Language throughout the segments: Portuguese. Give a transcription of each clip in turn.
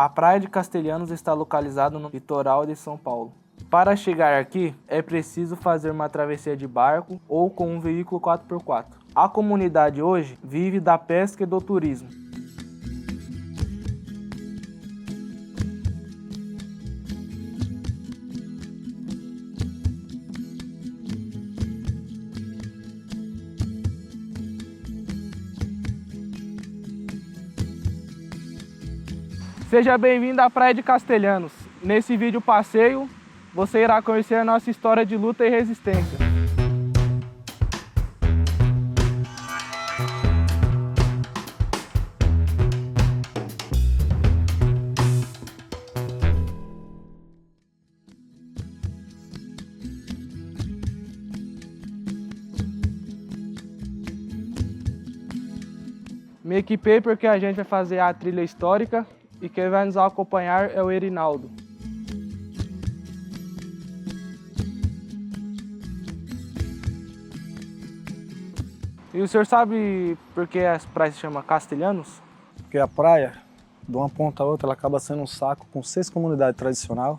A Praia de Castelhanos está localizada no litoral de São Paulo. Para chegar aqui, é preciso fazer uma travessia de barco ou com um veículo 4x4. A comunidade hoje vive da pesca e do turismo. Seja bem-vindo à Praia de Castelhanos. Nesse vídeo passeio, você irá conhecer a nossa história de luta e resistência. Me equipei porque a gente vai fazer a trilha histórica e quem vai nos acompanhar é o Erinaldo. E o senhor sabe por que as praias se chamam Castelhanos? Porque a praia, de uma ponta a outra, ela acaba sendo um saco com 6 comunidades tradicionais.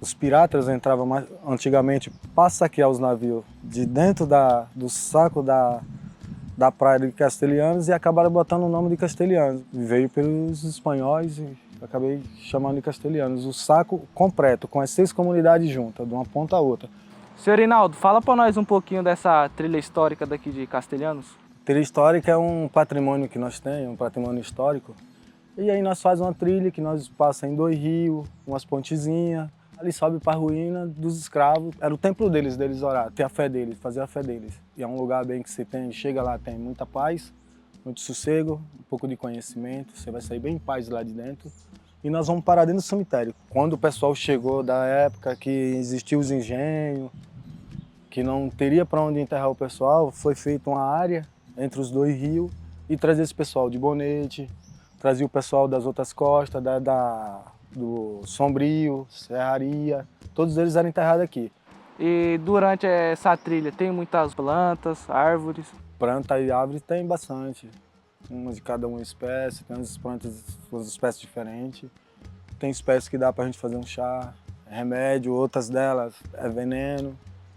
Os piratas entravam antigamente para saquear os navios de dentro do saco da praia de Castelhanos e acabaram botando o nome de Castelhanos. Veio pelos espanhóis e acabei chamando de Castelhanos. O saco completo, com as 6 comunidades juntas, de uma ponta a outra. Senhor Erinaldo, fala para nós um pouquinho dessa trilha histórica daqui de Castelhanos. Trilha histórica é um patrimônio que nós temos, um patrimônio histórico. E aí nós fazemos uma trilha que nós passamos em 2 rios, umas pontezinhas. Ali sobe para a ruína dos escravos. Era o templo deles orar, ter a fé deles, fazer a fé deles. E é um lugar bem que você chega lá, tem muita paz, muito sossego, um pouco de conhecimento. Você vai sair bem em paz lá de dentro. E nós vamos parar dentro do cemitério. Quando o pessoal chegou da época que existiam os engenhos, que não teria para onde enterrar o pessoal, foi feita uma área entre os 2 rios e trazia esse pessoal de Bonete, trazia o pessoal das outras costas, do Sombrio, Serraria, todos eles eram enterrados aqui. E durante essa trilha tem muitas plantas, árvores? Planta e árvore tem bastante, uma de cada uma espécie, tem umas plantas, umas espécies diferentes. Tem espécies que dá pra gente fazer um chá, remédio, outras delas é veneno.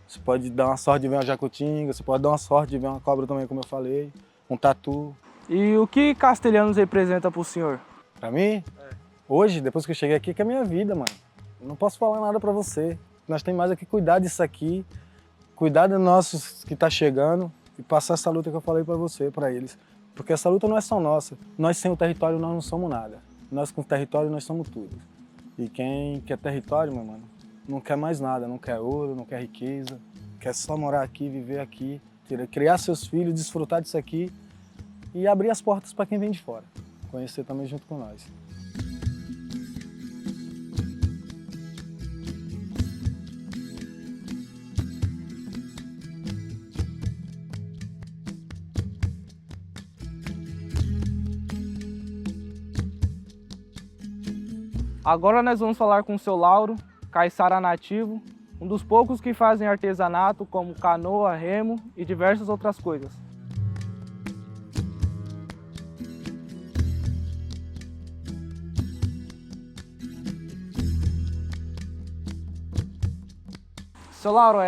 Você pode dar uma sorte de ver uma jacutinga, você pode dar uma sorte de ver uma cobra também, como eu falei, um tatu. E o que Castelhanos representa pro senhor? Pra mim? Hoje, depois que eu cheguei aqui, que é a minha vida, mano. Eu não posso falar nada pra você. Nós temos mais aqui que cuidar disso aqui, cuidar dos nossos que tá chegando e passar essa luta que eu falei pra você, pra eles. Porque essa luta não é só nossa. Nós sem o território, nós não somos nada. Nós com o território, nós somos tudo. E quem quer território, meu mano, não quer mais nada. Não quer ouro, não quer riqueza. Quer só morar aqui, viver aqui, criar seus filhos, desfrutar disso aqui e abrir as portas pra quem vem de fora. Conhecer também junto com nós. Agora nós vamos falar com o seu Lauro, caiçara nativo, um dos poucos que fazem artesanato como canoa, remo e diversas outras coisas. Seu Lauro,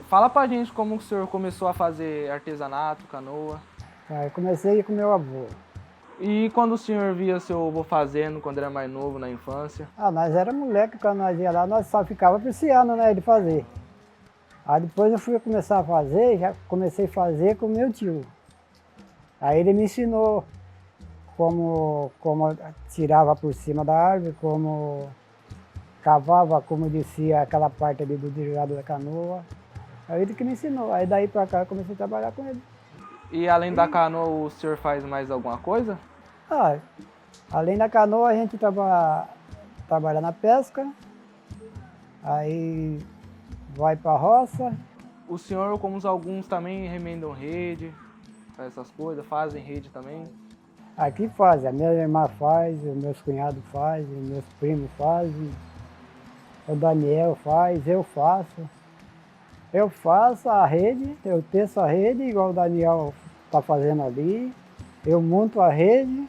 fala pra gente como o senhor começou a fazer artesanato, canoa. Eu comecei com meu avô. E quando o senhor via seu avô fazendo, quando era mais novo, na infância? Nós era moleque, quando nós ia lá, nós só ficava apreciando, né, ele fazer. Aí depois eu fui começar a fazer, já comecei a fazer com meu tio. Aí ele me ensinou como tirava por cima da árvore, como cavava, como descia aquela parte ali do desviado da canoa. Aí ele que me ensinou. Aí daí pra cá eu comecei a trabalhar com ele. E além da canoa, o senhor faz mais alguma coisa? Além da canoa, a gente trabalha na pesca, aí vai para a roça. O senhor, como alguns também, remendam rede, faz essas coisas, fazem rede também? Aqui fazem, a minha irmã faz, os meus cunhados fazem, meus primos fazem, o Daniel faz, eu faço. Eu faço a rede, eu teço a rede, igual o Daniel está fazendo ali. Eu monto a rede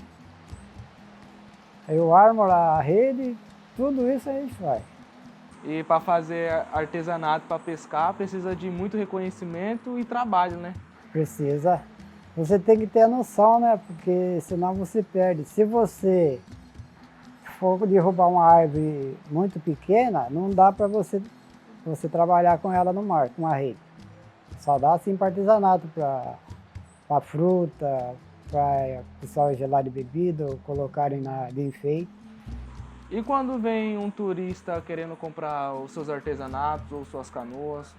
Eu armo lá a rede, tudo isso a gente faz. E para fazer artesanato, para pescar, precisa de muito reconhecimento e trabalho, né? Precisa. Você tem que ter a noção, né? Porque senão você perde. Se você for derrubar uma árvore muito pequena, não dá para você trabalhar com ela no mar, com a rede. Só dá assim para artesanato, para fruta, para pessoal gelar de bebida ou colocarem de enfeite. E quando vem um turista querendo comprar os seus artesanatos ou suas canoas?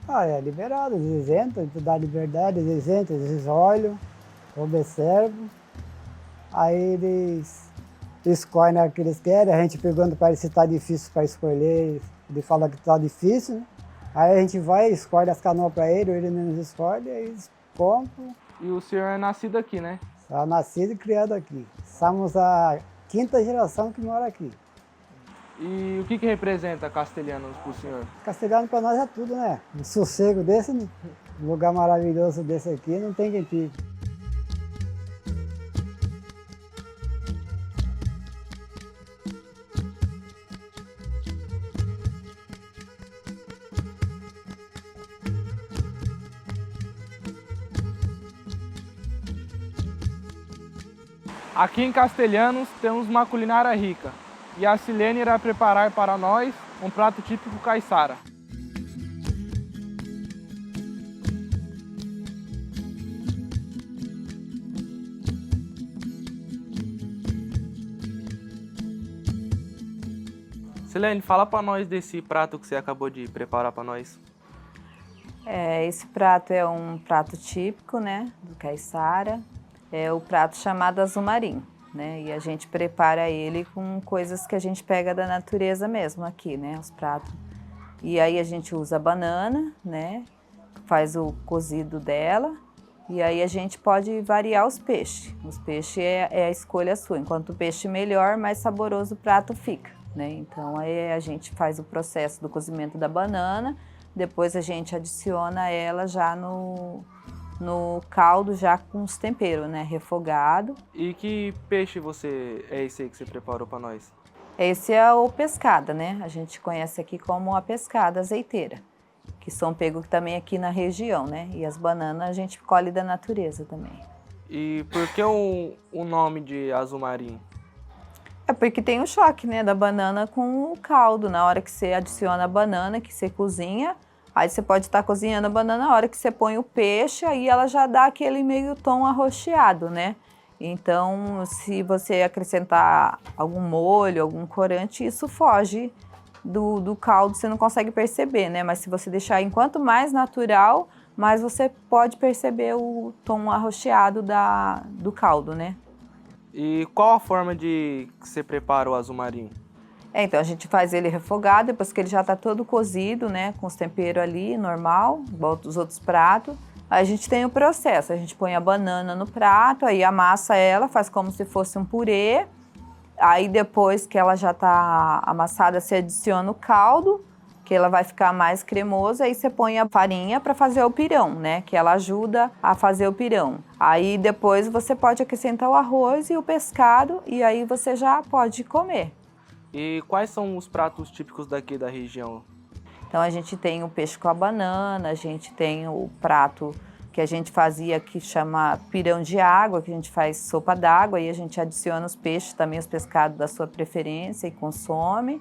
É liberado, eles entram, tu dá liberdade, eles entram, eles olham, observam, aí eles escolhem, né, o que eles querem, a gente pergunta para eles se está difícil para escolher, ele fala que está difícil, né? Aí a gente vai, escolhe as canoas para ele mesmo escolhe, aí eles compram. E o senhor é nascido aqui, né? Só nascido e criado aqui. Somos a 5ª geração que mora aqui. E o que representa Castelhanos para o senhor? Castelhano para nós é tudo, né? Um sossego desse, um lugar maravilhoso desse aqui, não tem quem tire. Aqui em Castelhanos temos uma culinária rica e a Silene irá preparar para nós um prato típico caiçara. Silene, fala para nós desse prato que você acabou de preparar para nós. Esse prato é um prato típico, né, do caiçara. É o prato chamado azumarim, né? E a gente prepara ele com coisas que a gente pega da natureza mesmo aqui, né? Os pratos. E aí a gente usa a banana, né? Faz o cozido dela. E aí a gente pode variar os peixes. Os peixes é a escolha sua. Enquanto o peixe melhor, mais saboroso o prato fica, né? Então aí a gente faz o processo do cozimento da banana. Depois a gente adiciona ela já no caldo, já com os temperos, né? Refogado. E que peixe é esse aí que você preparou para nós? Esse é o pescada, né? A gente conhece aqui como a pescada azeiteira, que são pegos também aqui na região, né? E as bananas a gente colhe da natureza também. E por que o nome de azumarim? É porque tem o choque, né, da banana com o caldo. Na hora que você adiciona a banana, que você cozinha, aí você pode estar cozinhando a banana, na hora que você põe o peixe, aí ela já dá aquele meio tom arroxeado, né? Então, se você acrescentar algum molho, algum corante, isso foge do caldo, você não consegue perceber, né? Mas se você deixar enquanto mais natural, mais você pode perceber o tom arroxeado do caldo, né? E qual a forma que você prepara o azumarim? Então a gente faz ele refogado, depois que ele já está todo cozido, né, com os temperos ali, normal, igual os outros pratos. Aí a gente tem o processo, a gente põe a banana no prato, aí amassa ela, faz como se fosse um purê. Aí depois que ela já está amassada, você adiciona o caldo, que ela vai ficar mais cremosa, aí você põe a farinha para fazer o pirão, né, que ela ajuda a fazer o pirão. Aí depois você pode acrescentar o arroz e o pescado, e aí você já pode comer. E quais são os pratos típicos daqui da região? Então a gente tem o peixe com a banana, a gente tem o prato que a gente fazia que chama pirão de água, que a gente faz sopa d'água e a gente adiciona os peixes, também os pescados da sua preferência e consome.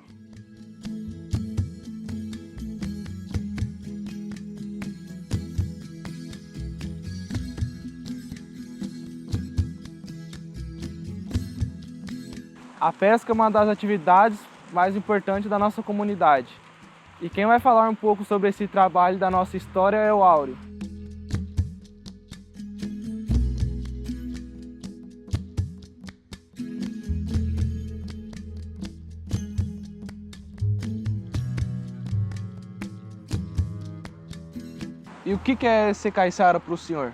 A pesca é uma das atividades mais importantes da nossa comunidade. E quem vai falar um pouco sobre esse trabalho da nossa história é o Áureo. E o que é ser caiçara para o senhor?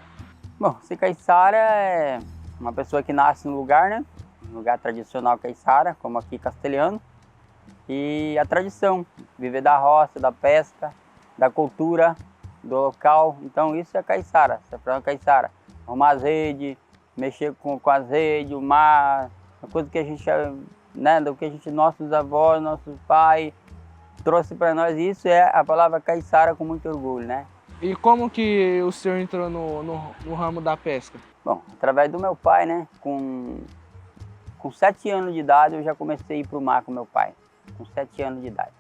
Bom, ser caiçara é uma pessoa que nasce no lugar, né? Um lugar tradicional caiçara, como aqui Castelhano. E a tradição, viver da roça, da pesca, da cultura, do local. Então isso é caiçara, isso é pra caiçara. Arrumar as redes, mexer com as redes, o mar, uma coisa que a gente, né, do que a gente, nossos avós, nossos pais trouxe para nós, isso é a palavra caiçara com muito orgulho, né? E como que o senhor entrou no ramo da pesca? Bom, através do meu pai, né? Com 7 anos de idade eu já comecei a ir para o mar com meu pai, com 7 anos de idade.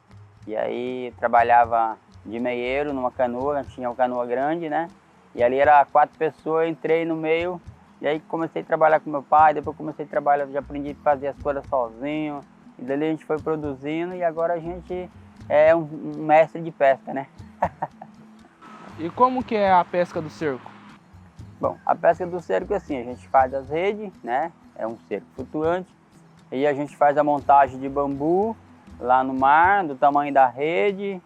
E aí trabalhava de meieiro numa canoa, tinha uma canoa grande, né? E ali era 4 pessoas, entrei no meio, e aí comecei a trabalhar com meu pai, depois comecei a trabalhar, já aprendi a fazer as coisas sozinho, e dali a gente foi produzindo, e agora a gente é um mestre de pesca, né? E como que é a pesca do cerco? Bom, a pesca do cerco é assim, a gente faz as redes, né? É um cerco flutuante, e a gente faz a montagem de bambu lá no mar, do tamanho da rede,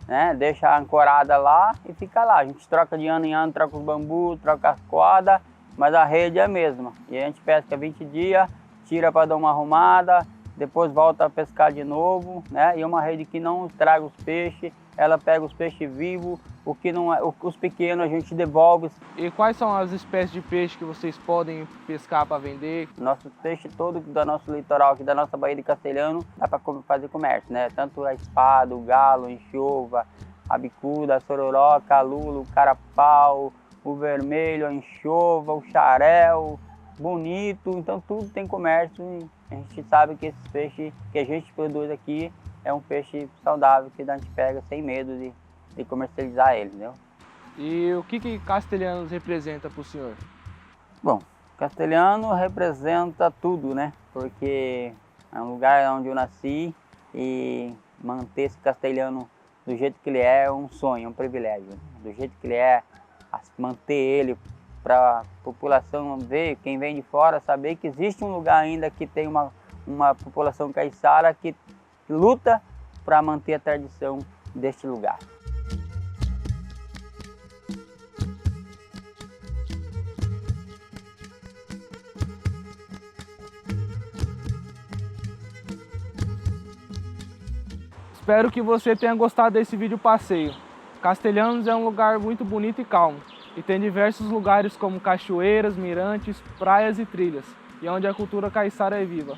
né? Deixa ancorada lá e fica lá. A gente troca de ano em ano, troca os bambus, troca as cordas, mas a rede é a mesma. E a gente pesca 20 dias, tira para dar uma arrumada, depois volta a pescar de novo, né? E uma rede que não estraga os peixes, ela pega os peixes vivos, o que não é, os pequenos a gente devolve. E quais são as espécies de peixe que vocês podem pescar para vender? Nossos peixes todos do nosso litoral, aqui da nossa Baía de Castelhano, dá para fazer comércio, né? Tanto a espada, o galo, a enxova, a bicuda, a sororoca, a lula, o carapau, o vermelho, a enxova, o xarel, bonito. Então tudo tem comércio e a gente sabe que esses peixes que a gente produz aqui é um peixe saudável que a gente pega sem medo de comercializar ele, entendeu? E o que Castelhanos representa para o senhor? Bom, Castelhano representa tudo, né? Porque é um lugar onde eu nasci e manter esse castelhano do jeito que ele é um sonho, um privilégio. Do jeito que ele é, manter ele para a população ver, quem vem de fora, saber que existe um lugar ainda que tem uma população caiçara que luta para manter a tradição deste lugar. Espero que você tenha gostado desse vídeo passeio. Castelhanos é um lugar muito bonito e calmo, e tem diversos lugares como cachoeiras, mirantes, praias e trilhas, e onde a cultura caiçara é viva.